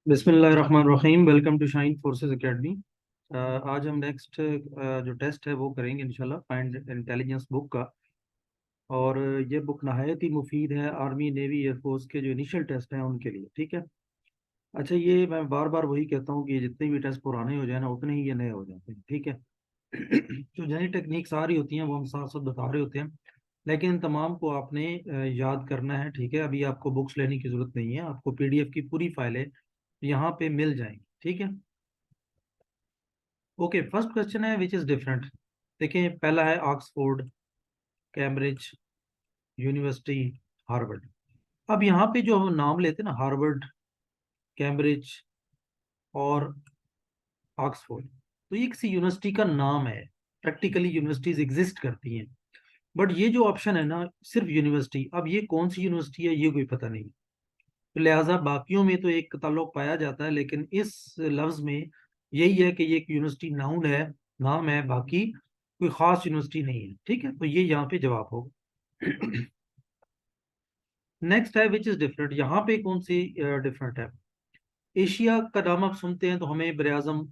बिस्मिल्लाहिर्रहमानिर्रहीम। Welcome to Shine Forces Academy. आज हम नेक्स्ट जो टेस्ट है वो करेंगे इंशाल्लाह फाइंड इंटेलिजेंस बुक का। और ये बुक नहायत ही मुफीद है आर्मी नेवी एयरफोर्स के जो इनिशियल टेस्ट हैं उनके लिए। ठीक है। अच्छा, ये मैं बार बार वही कहता हूँ कि जितने भी टेस्ट पुराने हो जाए ना उतने ही ये नए हो जाते हैं। ठीक है। जो नई टेक्निक्स आ रही होती हैं वो हम साथ साथ बता रहे होते हैं, लेकिन इन तमाम को आपने याद करना है। ठीक है। अभी आपको बुक्स लेने की जरूरत नहीं है, आपको पीडीएफ की पूरी फाइलें यहाँ पे मिल जाएंगी। ठीक है। ओके, फर्स्ट क्वेश्चन है विच इज डिफरेंट। देखिए, पहला है ऑक्सफोर्ड, कैम्ब्रिज यूनिवर्सिटी, हार्वर्ड। अब यहाँ पे जो हम नाम लेते हैं ना, हार्वर्ड, कैम्ब्रिज और ऑक्सफोर्ड, तो ये किसी यूनिवर्सिटी का नाम है। प्रैक्टिकली यूनिवर्सिटीज एग्जिस्ट करती हैं, बट ये जो ऑप्शन है ना सिर्फ यूनिवर्सिटी, अब ये कौन सी यूनिवर्सिटी है ये कोई पता नहीं। तो लिहाजा बाकियों में तो एक ताल्लुक पाया जाता है, लेकिन इस लफ्ज में यही है कि ये एक यूनिवर्सिटी नाउन है, नाम है, बाकी कोई खास यूनिवर्सिटी नहीं है। ठीक है, तो ये यहाँ पे जवाब होगा। नेक्स्ट है विच इज डिफरेंट। यहाँ पे कौन सी डिफरेंट है। एशिया का नाम आप सुनते हैं तो हमें बरआज़म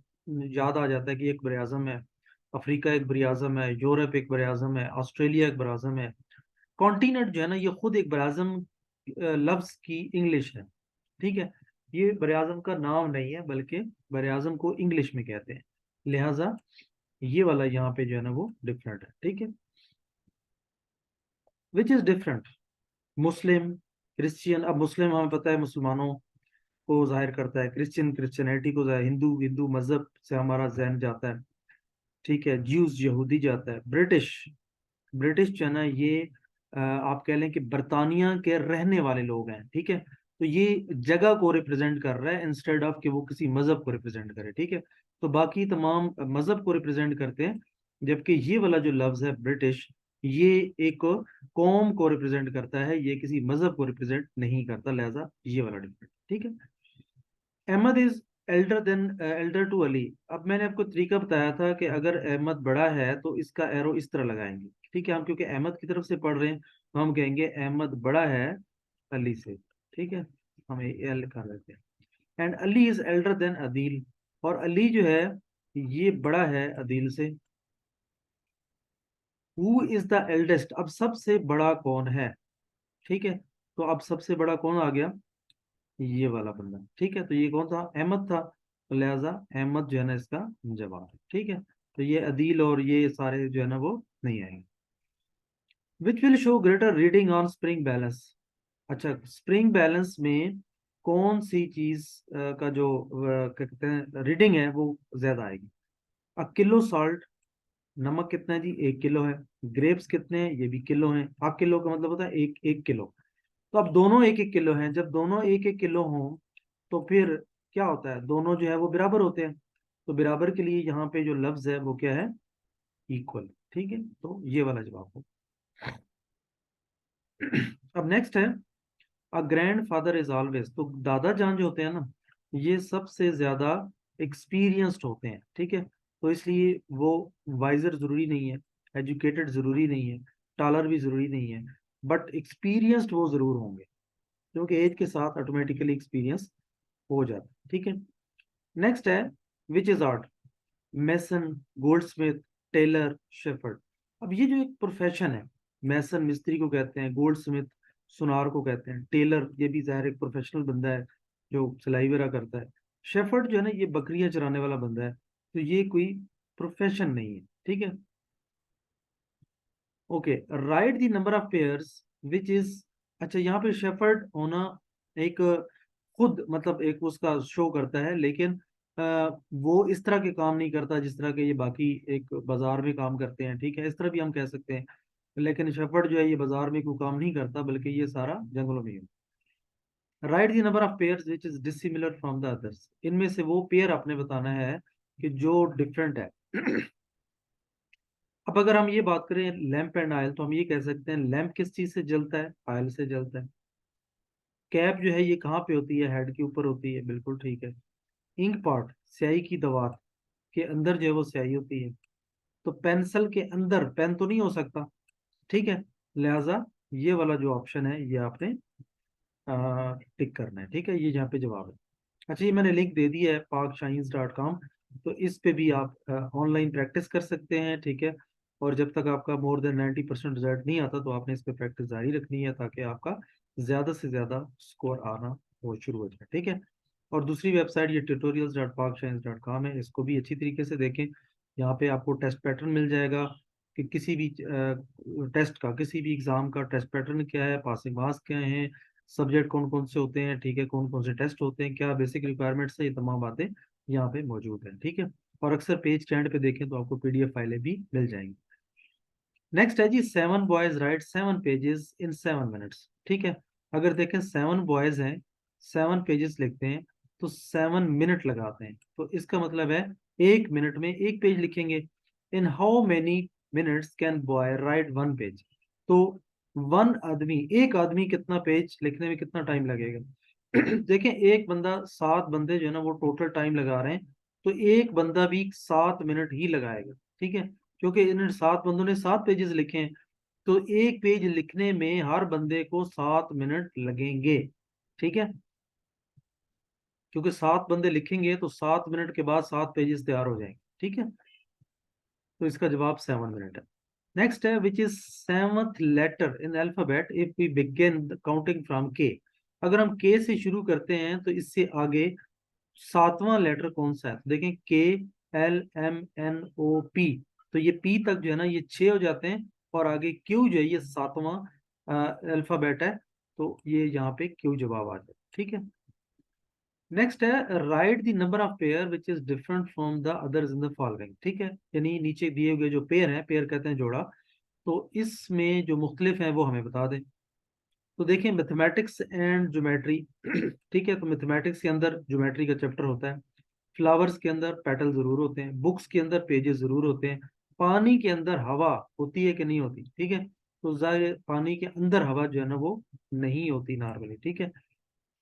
याद आ जाता है कि एक बरआज़म है। अफ्रीका एक बरआज़म है, यूरोप एक बरआज़म है, ऑस्ट्रेलिया एक बरआज़म है। कॉन्टिनेंट जो है ना ये खुद एक बरआज़म लफ्ज की इंग्लिश है। ठीक है। ये बरआज़म का नाम नहीं है, बल्कि बरआज़म को इंग्लिश में कहते हैं। लिहाजा ये वाला यहाँ पे जो है ना वो डिफरेंट है। ठीक है। Which is different. Muslim, Christian. अब मुस्लिम हमें पता है मुसलमानों को जाहिर करता है, क्रिश्चियन क्रिश्चियनिटी को जाहिर, हिंदू हिंदू मजहब से हमारा जहन जाता है। ठीक है। ज्यूज यहूदी जाता है। ब्रिटिश, ब्रिटिश जो है ना ये आप कह लें कि बरतानिया के रहने वाले लोग हैं। ठीक है। तो ये जगह को रिप्रेजेंट कर रहा है इंस्टेड ऑफ कि वो किसी मजहब को रिप्रेजेंट करे। ठीक है। तो बाकी तमाम मजहब को रिप्रेजेंट करते हैं, जबकि ये वाला जो लफ्ज है ब्रिटिश, ये एक कौम को रिप्रेजेंट करता है, ये किसी मजहब को रिप्रेजेंट नहीं करता। लिहाजा ये वाला डिफरेंट। ठीक है। Ahmad is elder than elder to Ali. अब मैंने आपको तरीका बताया था कि अगर अहमद बड़ा है तो इसका एरो इस तरह लगाएंगे। ठीक है। हम क्योंकि अहमद की तरफ से पढ़ रहे हैं तो हम कहेंगे अहमद बड़ा है अली से। ठीक है। हम एल लिखा देते हैं। And Ali is elder than Adeel. और अली जो है ये बड़ा है अदील से। Who is the eldest. अब सबसे बड़ा कौन है। ठीक है। तो अब सबसे बड़ा कौन आ गया, ये वाला बंदा। ठीक है। तो ये कौन था, अहमद था। तो लिहाजा अहमद जो है ना इसका जवाब है। ठीक है। तो ये अदील और ये सारे जो है ना वो नहीं आएंगे। Which will show greater reading on spring balance. अच्छा, स्प्रिंग बैलेंस में कौन सी चीज का जो क्या कहते हैं रीडिंग है वो ज्यादा आएगी। अब किलो सॉल्ट, नमक कितना है जी, 1 किलो है। ग्रेप्स कितने हैं, ये भी किलो हैं। हाफ किलो का मतलब होता है एक एक किलो। तो अब दोनों एक एक किलो हैं, जब दोनों एक एक किलो हों तो फिर क्या होता है, दोनों जो है वो बराबर होते हैं। तो बराबर के लिए यहाँ पे जो लफ्ज है वो क्या है, इक्वल। ठीक है। तो ये वाला जवाब हो। अब नेक्स्ट है, a grand father is always. तो दादा जान जो होते हैं ना ये सबसे ज्यादा एक्सपीरियंस्ड होते हैं। ठीक है। तो इसलिए वो वाइजर जरूरी नहीं है, एजुकेटेड जरूरी नहीं है, टॉलर भी जरूरी नहीं है, बट एक्सपीरियंस्ड वो जरूर होंगे, क्योंकि एज के साथ ऑटोमेटिकली एक्सपीरियंस हो जाता है। ठीक है। नेक्स्ट है which is art. Mason, goldsmith, tailor, shepherd. अब ये जो एक प्रोफेशन है, मैसन मिस्त्री को कहते हैं, गोल्डस्मिथ सुनार को कहते हैं, टेलर ये भी ज़ाहिर एक प्रोफेशनल बंदा है जो सिलाई वगैरह करता है। शेफर्ड जो है ना ये बकरियां चराने वाला बंदा है। तो ये कोई प्रोफेशन नहीं है। ठीक है। Okay, right the number of pairs which is. अच्छा, यहाँ पे शेफर्ड होना एक खुद मतलब एक उसका शो करता है, लेकिन वो इस तरह के काम नहीं करता जिस तरह के ये बाकी एक बाजार में काम करते हैं। ठीक है, इस तरह भी हम कह सकते हैं। लेकिन शेफर्ड जो है ये बाजार में कोई काम नहीं करता, बल्कि ये सारा जंगलों में है। Right the number of pairs which is dissimilar from the others. इनमें से वो पेयर आपने बताना है कि जो डिफरेंट है। अब अगर हम ये बात करें लैंप एंड आयल, तो हम ये कह सकते हैं लैंप किस चीज से जलता है, आयल से जलता है। कैप जो है ये कहाँ पे होती है, हेड के ऊपर होती है, बिल्कुल ठीक है। इंक पॉट, स्याही की दवात के अंदर जो है वो स्याही होती है। तो पेंसिल के अंदर पेन तो नहीं हो सकता। ठीक है। लिहाजा ये वाला जो ऑप्शन है ये आपने टिक करना है। ठीक है, ये यहाँ पे जवाब है। अच्छा, ये मैंने लिंक दे दिया है parkscience.com, तो इस पे भी आप ऑनलाइन प्रैक्टिस कर सकते हैं, ठीक है। और जब तक आपका मोर देन 90% रिजल्ट नहीं आता तो आपने इस पे प्रैक्टिस जारी रखनी है, ताकि आपका ज्यादा से ज्यादा स्कोर आना वो शुरू हो जाए, ठीक है। और दूसरी वेबसाइट ये tutorials.parkscience.com है, इसको भी अच्छी तरीके से देखें। यहाँ पे आपको टेस्ट पैटर्न मिल जाएगा कि किसी भी टेस्ट का, किसी भी एग्जाम का टेस्ट पैटर्न क्या है, पासिंग मार्क्स क्या हैं, सब्जेक्ट कौन कौन से होते हैं, ठीक है, कौन कौन से टेस्ट होते हैं, क्या बेसिक रिक्वायरमेंट्स है, ये तमाम बातें यहाँ पे मौजूद हैं, ठीक है। और अक्सर पेज के एंड पे देखें तो आपको पीडीएफ फाइलें भी मिल जाएंगी। नेक्स्ट है जी, 7 boys right 7 pages in 7 minutes, ठीक है। अगर देखें 7 बॉयज हैं, 7 पेजेस लिखते हैं, तो 7 मिनट लगाते हैं, तो इसका मतलब है 1 मिनट में 1 पेज लिखेंगे। In how many minutes can boy right 1 page? तो वन आदमी, एक आदमी कितना पेज लिखने में कितना टाइम लगेगा? देखें, एक बंदा, 7 बंदे जो है ना वो टोटल टाइम लगा रहे हैं, तो एक बंदा भी 7 मिनट ही लगाएगा, ठीक है। क्योंकि इन 7 बंदों ने 7 पेजेस लिखे हैं, तो एक पेज लिखने में हर बंदे को 7 मिनट लगेंगे, ठीक है। क्योंकि 7 बंदे लिखेंगे तो 7 मिनट के बाद 7 पेजेस तैयार हो जाएंगे, ठीक है। तो इसका जवाब 7 मिनट है। नेक्स्ट है, which is seventh letter in alphabet if we begin counting from K? अगर हम के से शुरू करते हैं तो इससे आगे 7वां लेटर कौन सा है? तो देखें, के, एल, एम, एन, ओ, पी। तो ये पी तक जो है ना ये 6 हो जाते हैं, और आगे क्यू जो है ये 7वां अल्फाबेट है, तो ये यहाँ पे क्यू जवाब आ जाए, ठीक है। नेक्स्ट है, right the number of pair which is different from the others in the following, ठीक है। यानी नीचे दिए हुए जो पेयर है, पेयर कहते हैं जोड़ा, तो इसमें जो मुख्तलिफ हैं वो हमें बता दें। तो देखिए, मैथमेटिक्स एंड ज्योमेट्री, ठीक है, तो मैथमेटिक्स के अंदर ज्योमेट्री का चैप्टर होता है, फ्लावर्स के अंदर पेटल जरूर होते हैं, बुक्स के अंदर पेजेस जरूर होते हैं, पानी के अंदर हवा होती है कि नहीं होती, ठीक है। तो जाहिर पानी के अंदर हवा जो है ना वो नहीं होती नॉर्मली, ठीक है।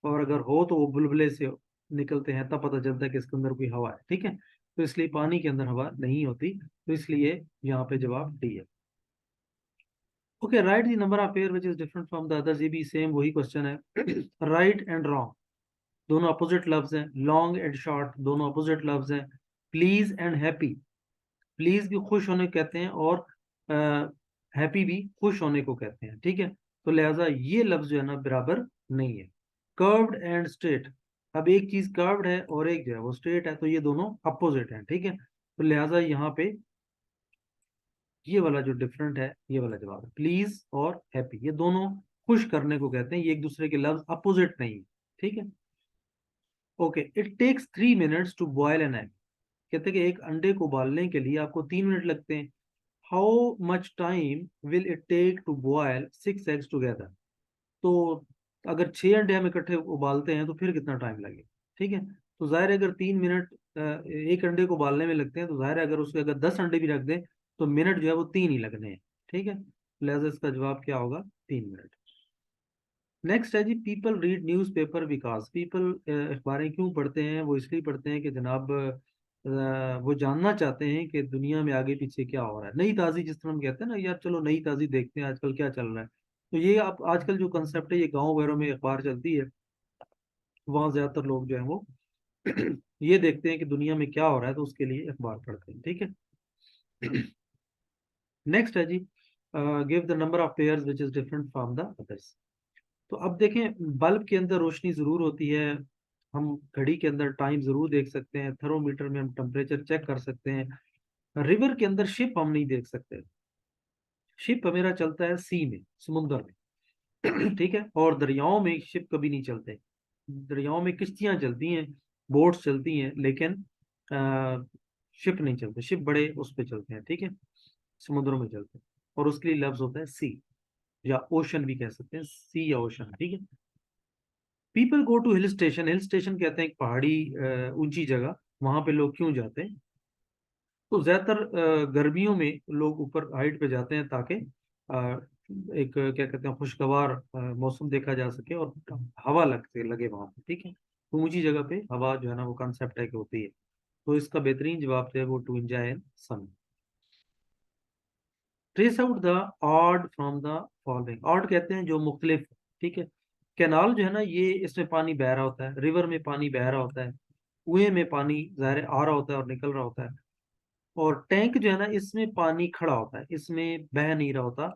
और अगर हो तो वो बुलबुले से निकलते हैं, तब पता चलता है कि इसके अंदर कोई हवा है, ठीक है। तो इसलिए पानी के अंदर हवा नहीं होती, तो इसलिए यहाँ पे जवाब डी है। Okay, right the number of pair which is different from the others, ये भी सेम वही क्वेश्चन है। राइट एंड रॉन्ग दोनों अपोजिट लफ्ज हैं, लॉन्ग एंड शॉर्ट दोनों अपोजिट लफ्ज हैं, प्लीज एंड हैप्पी, प्लीज भी खुश होने को कहते हैं, और हैप्पी भी खुश होने को कहते हैं, ठीक है। तो लिहाजा ये लफ्ज जो है ना बराबर नहीं है। कर्व्ड एंड स्ट्रेट, अब एक चीज कर्व्ड है और एक जो है वो स्ट्रेट है, तो ये दोनों अपोजिट हैं, ठीक है। तो लिहाजा यहाँ पे ये वाला जो डिफरेंट है, ये वाला जवाब है, प्लीज और हैप्पी ये दोनों खुश करने को कहते हैं, ये एक दूसरे के लफ्ज अपोजिट नहीं है, ठीक है। Okay, it takes 3 minutes to boil an egg, कहते हैं कि एक अंडे को उबालने के लिए आपको 3 मिनट लगते हैं। How much time will it take to boil 6 eggs together? तो अगर 6 अंडे हम इकट्ठे उबालते हैं तो फिर कितना टाइम लगेगा, ठीक है। तो जाहिर है अगर 3 मिनट एक अंडे को उबालने में लगते हैं, तो जाहिर है अगर उसके अगर 10 अंडे भी रख दें तो मिनट जो है वो 3 ही लगने हैं, ठीक है। लिहाजा इसका जवाब क्या होगा? 3 मिनट। नेक्स्ट है जी, people read newspaper because, people अखबारें क्यों पढ़ते हैं? वो इसलिए पढ़ते हैं कि जनाब वो जानना चाहते हैं कि दुनिया में आगे पीछे क्या हो रहा है, नई ताज़ी, जिस तरह हम कहते हैं ना यार चलो नई ताज़ी देखते हैं आजकल क्या चल रहा है। तो ये आप आजकल जो कंसेप्ट है, ये गाँव वगैरह में अखबार चलती है, वहाँ ज्यादातर लोग जो है वो ये देखते हैं कि दुनिया में क्या हो रहा है, तो उसके लिए अखबार पढ़ते हैं, ठीक है। नेक्स्ट है जी, give the number of pairs which is different from the others. तो अब देखें, बल्ब के अंदर रोशनी जरूर होती है, हम घड़ी के अंदर टाइम जरूर देख सकते हैं, थर्मोमीटर में हम टेम्परेचर चेक कर सकते हैं, रिवर के अंदर शिप हम नहीं देख सकते। शिप मेरा चलता है सी में, समुद्र में, ठीक है। और दरियाओं में शिप कभी नहीं चलते, दरियाओं में किश्तियां चलती हैं, बोट्स चलती हैं, लेकिन शिप नहीं चलते, शिप बड़े उस पे चलते हैं, ठीक है, समुद्रों में चलते हैं। और उसके लिए लफ्ज होता है सी, या ओशन भी कह सकते हैं, सी या ओशन, ठीक है। People go to hill station, hill station कहते हैं एक पहाड़ी ऊंची जगह, वहां पे लोग क्यों जाते हैं? तो ज्यादातर गर्मियों में लोग ऊपर हाइट पे जाते हैं, ताकि एक क्या कहते हैं खुशगवार मौसम देखा जा सके, और हवा लगे वहां पे, ठीक है। तो ऊंची जगह पे हवा जो है ना वो कंसेप्ट है कि होती है। तो इसका बेहतरीन जवाब जो है वो to enjoy sun. Trace out the odd from the following, odd कहते हैं जो मुख्तलिफ, ठीक है, कैनाल जो है ना, ये इसमें पानी बह रहा होता है, रिवर में पानी बह रहा होता है, कुएं में पानी ज़ाहिर है आ रहा होता है और निकल रहा होता है। और टैंक जो है ना, इसमें पानी खड़ा होता है, इसमें बह नहीं रहा होता।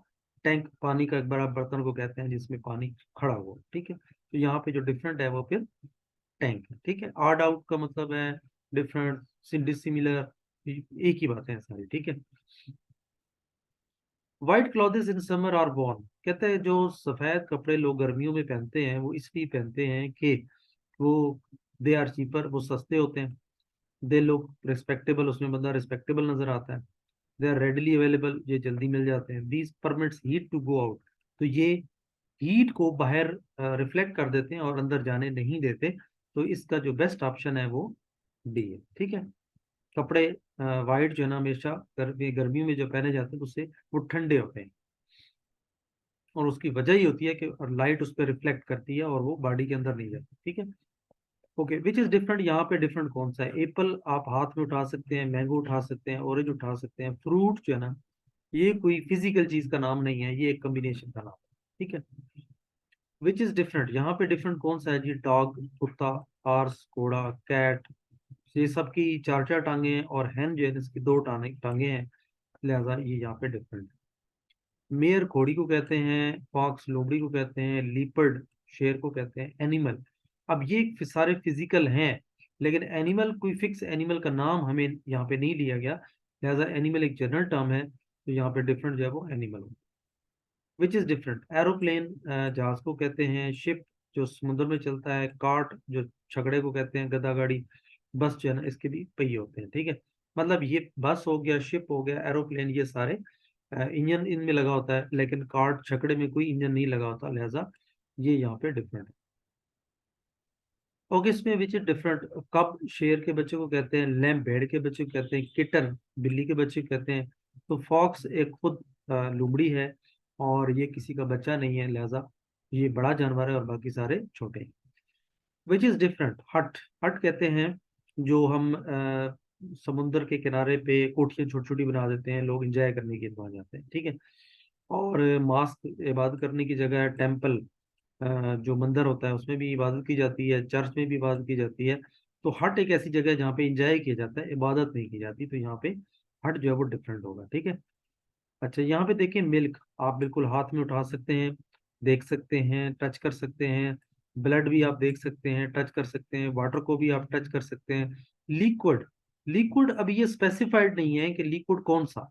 टैंक पानी का एक बड़ा बर्तन को कहते हैं जिसमें पानी खड़ा हुआ, ठीक है। तो यहाँ पे जो डिफरेंट है वो फिर टैंक है, ठीक है। आर्ड आउट का मतलब है डिफरेंट, डिसिमिलर, एक ही बात है सारी, ठीक है। White clothes in summer are worn, कहते हैं जो सफेद कपड़े लोग गर्मियों में पहनते हैं वो इसलिए पहनते हैं कि वो दे आर चीपर, वो सस्ते होते हैं। दे लुक रिस्पेक्टेबल, उसमें बंदा रिस्पेक्टेबल नजर आता है। दे आर रेडली अवेलेबल, ये जल्दी मिल जाते हैं। These permits heat to go out, तो ये हीट को बाहर रिफ्लेक्ट कर देते हैं और अंदर जाने नहीं देते। तो इसका जो बेस्ट ऑप्शन है वो डी है, ठीक है। कपड़े वाइट जो है ना हमेशा गर्मियों में जो पहने जाते हैं उससे वो ठंडे होते हैं, और उसकी वजह ही होती है कि लाइट उस पर रिफ्लेक्ट करती है और वो बॉडी के अंदर नहीं जाती, ठीक है। ओके, विच इज डिफरेंट, यहाँ पे डिफरेंट कौन सा है? एप्पल आप हाथ में उठा सकते हैं, मैंगो उठा सकते हैं, ऑरेंज उठा सकते हैं। फ्रूट जो है ना, ये कोई फिजिकल चीज का नाम नहीं है, ये एक कॉम्बिनेशन का नाम है, ठीक है। विच इज डिफरेंट, यहाँ पे डिफरेंट कौन सा है जी? डॉग, कुत्ता, हॉर्स, घोड़ा, कैट, ये सबकी चार चार टांगे हैं, और हैन जो है इसकी दो टांगे टांगे हैं, लिहाजा ये यहाँ पे डिफरेंट। मेयर घोड़ी को कहते हैं, फॉक्स लोमड़ी को कहते हैं, लीपर्ड शेर को कहते हैं। एनिमल, अब ये सारे फिजिकल हैं, लेकिन एनिमल कोई फिक्स एनिमल का नाम हमें यहाँ पे नहीं लिया गया, लिहाजा एनिमल एक जनरल टर्म है, तो यहाँ पे डिफरेंट जो है वो animal. Which is different, aeroplane जहाज को कहते हैं, शिप जो समुद्र में चलता है, कार्ट जो छकड़े को कहते हैं, गधा गाड़ी, बस जो है ना इसके भी पहिए होते हैं, ठीक है। मतलब ये बस हो गया, शिप हो गया, एरोप्लेन, ये सारे इंजन इनमें लगा होता है, लेकिन कार्ट छकड़े में कोई इंजन नहीं लगा होता, लिहाजा ये यहाँ पे डिफरेंट है। ओके, इसमें विच इज डिफरेंट, कब शेर के बच्चे को कहते हैं, लैम भेड़ के बच्चे को कहते हैं, किटन बिल्ली के बच्चे को कहते हैं। तो फॉक्स एक खुद लोमड़ी है, और ये किसी का बच्चा नहीं है, लिहाजा ये बड़ा जानवर है और बाकी सारे छोटे हैं। विच इज डिफरेंट, हट, हट कहते हैं जो हम समुद्र के किनारे पे कोठियां छोटी छोटी बना देते हैं, लोग एंजॉय करने के लिए वहां जाते हैं, ठीक है। और मास्क इबादत करने की जगह है, टेम्पल जो मंदिर होता है उसमें भी इबादत की जाती है, चर्च में भी इबादत की जाती है। तो हट एक ऐसी जगह है जहाँ पे एंजॉय किया जाता है, इबादत नहीं की जाती, तो यहाँ पे हट जो है वो डिफरेंट होगा, ठीक है। अच्छा, यहाँ पे देखिए, मिल्क आप बिल्कुल हाथ में उठा सकते हैं, देख सकते हैं, टच कर सकते हैं। ब्लड भी आप देख सकते हैं, टच कर सकते हैं। वाटर को भी आप टच कर सकते हैं। लिक्विड, लिक्विड अभी ये स्पेसिफाइड नहीं है कि लिक्विड कौन सा,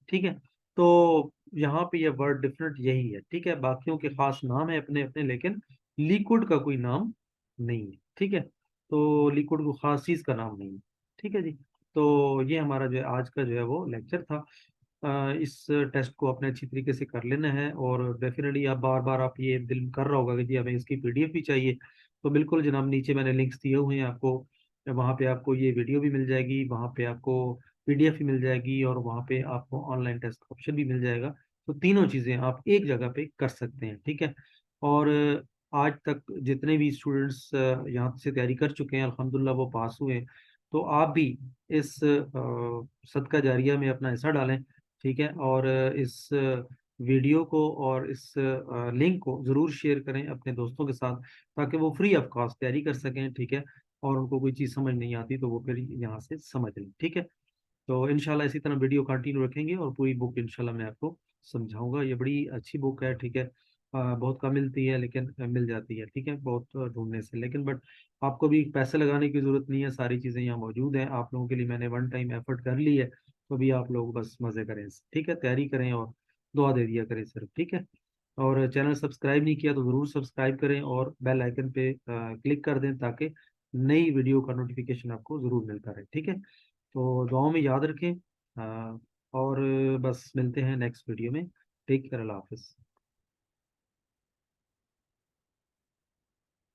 ठीक है। तो यहाँ पे ये वर्ड डिफरेंट यही है, ठीक है। बाकियों के खास नाम है अपने अपने, लेकिन लिक्विड का कोई नाम नहीं है, ठीक है। तो लिक्विड को खास चीज का नाम नहीं है, ठीक है जी। तो ये हमारा जो है आज का जो है वो लेक्चर था। इस टेस्ट को अपने अच्छी तरीके से कर लेना है, और डेफिनेटली आप बार बार आप ये दिल कर रहा होगा कि जी हमें इसकी पीडीएफ भी चाहिए, तो बिल्कुल जनाब, नीचे मैंने लिंक्स दिए हुए हैं आपको, वहाँ पे आपको ये वीडियो भी मिल जाएगी, वहाँ पे आपको पीडीएफ भी मिल जाएगी, और वहाँ पे आपको ऑनलाइन टेस्ट ऑप्शन भी मिल जाएगा। तो तीनों चीज़ें आप एक जगह पे कर सकते हैं, ठीक है। और आज तक जितने भी स्टूडेंट्स यहाँ से तैयारी कर चुके हैं अल्हम्दुलिल्लाह वो पास हुए हैं। तो आप भी इस सदका जारिया में अपना हिस्सा डालें, ठीक है। और इस वीडियो को और इस लिंक को ज़रूर शेयर करें अपने दोस्तों के साथ, ताकि वो फ्री ऑफ कॉस्ट तैयारी कर सकें, ठीक है। और उनको कोई चीज़ समझ नहीं आती तो वो फिर यहाँ से समझ लें, ठीक है। तो इंशाल्लाह इसी तरह वीडियो कंटिन्यू रखेंगे, और पूरी बुक इंशाल्लाह मैं आपको समझाऊंगा। ये बड़ी अच्छी बुक है, ठीक है। बहुत कम मिलती है, लेकिन मिल जाती है, ठीक है, बहुत ढूंढने से, लेकिन बट आपको भी पैसे लगाने की जरूरत नहीं है, सारी चीज़ें यहाँ मौजूद हैं आप लोगों के लिए। मैंने वन टाइम एफर्ट कर ली है, तो भी आप लोग बस मज़े करें, ठीक है, तैयारी करें और दुआ दे दिया करें सिर्फ, ठीक है। और चैनल सब्सक्राइब नहीं किया तो ज़रूर सब्सक्राइब करें, और बेल आइकन पे क्लिक कर दें, ताकि नई वीडियो का नोटिफिकेशन आपको ज़रूर मिलता रहे, ठीक है। तो दुआओं में याद रखें। और बस मिलते हैं नेक्स्ट वीडियो में। टेक केयर, अल्लाह हाफिज़।